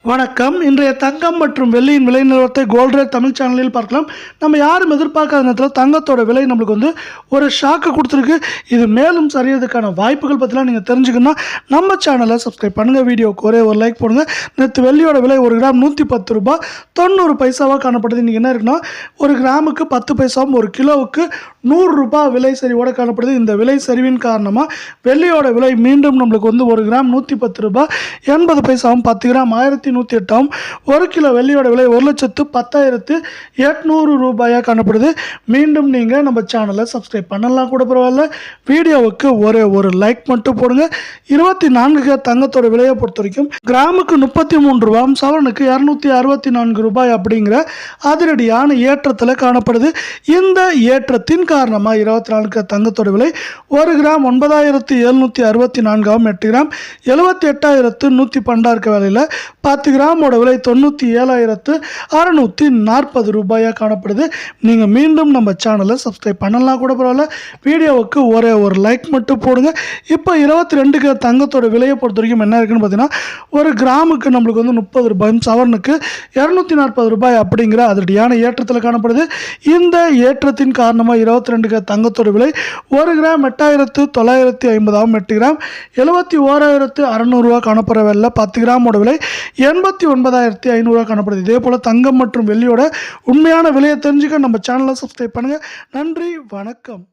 வணக்கம். இன்றைய தங்கம் மற்றும் வெள்ளியின் விலை நிலவரத்தை கோல்ட் ரேட் தமிழ் சேனலில் பார்க்கலாம். நம்ம யாரும் எதிர்பார்க்காத நேரத்தில் தங்கத்தோட விலை நம்மளுக்கு ஒரு ஷாக்கு கொடுத்துருக்கு. இது மேலும் சரியறதுக்கான வாய்ப்புகள் பற்றிலாம் நீங்கள் தெரிஞ்சுக்கணும்னா நம்ம சேனலை சப்ஸ்கிரைப் பண்ணுங்கள். வீடியோக்கு ஒரே ஒரு லைக் போடுங்க. நேற்று வெள்ளியோட விலை 1 கிராம் 110 ரூபாய் 90 பைசாவாக காணப்படுது. இன்றைக்கி என்ன இருக்குன்னா 1 கிராமுக்கு 10 பைசாவும் 1 கிலோவுக்கு 100 ரூபாய் விலை சரிவோடு காணப்படுது. இந்த விலை சரிவின் காரணமாக வெள்ளியோட விலை மீண்டும் நம்மளுக்கு 1 கிராம் 110 ரூபாய் 80 பைசாவும் 10 கிராம் 1108 ஆகும். 1 கிலோ வெள்ளியோட விலை 1,10,800 ரூபாயாக காணப்படுது. மீண்டும் நீங்கள் நம்ம சேனலை சப்ஸ்கிரைப் பண்ணலாம் கூட பரவாயில்ல. வீடியோவுக்கு ஒரே ஒரு லைக் மட்டும் போடுங்க. 24 தங்கத்தோட விலையை பொறுத்த வரைக்கும் கிராமுக்கு 33 ரூபாயும் சவரனுக்கு 264 ரூபாய் அப்படிங்கிற அதிரடியான ஏற்றத்தில் காணப்படுது. இந்த ஏற்றத்தின் காரணமாக 24 தங்கத்தோட விலை 1 கிராம் 9,764 8 கிராம் 78,112 இருக்க வேலையில் 10 கிராமோட விலை 97,640 ரூபாயாக காணப்படுது. நீங்கள் மீண்டும் நம்ம சேனலை சப்ஸ்கிரைப் பண்ணலாம் கூட பரவாயில்ல. வீடியோவுக்கு ஒரே ஒரு லைக் மட்டும் போடுங்க. இப்போ 22 தங்கத்தோட விலையை பொறுத்த வரைக்கும் என்ன இருக்குன்னு பார்த்தீங்கன்னா 1 கிராமுக்கு நம்மளுக்கு 30 ரூபாயும் சவரனுக்கு 240 ரூபாய் அப்படிங்கிற அதிரடியான ஏற்றத்தில் காணப்படுது. இந்த ஏற்றத்தின் காரணமாக 22 தங்கத்தோட விலை 1 கிராம் 8,950 ஆகும். 8 கிராம் 71,600 ரூபா காணப்படுற வேலை 10 கிராமோட விலை 89,500 காணப்படுது. இதே போல் தங்கம் மற்றும் வெள்ளியோட உண்மையான விலையை தெரிஞ்சுக்க நம்ம சேனலை சப்ஸ்கிரைப் பண்ணுங்கள். நன்றி, வணக்கம்.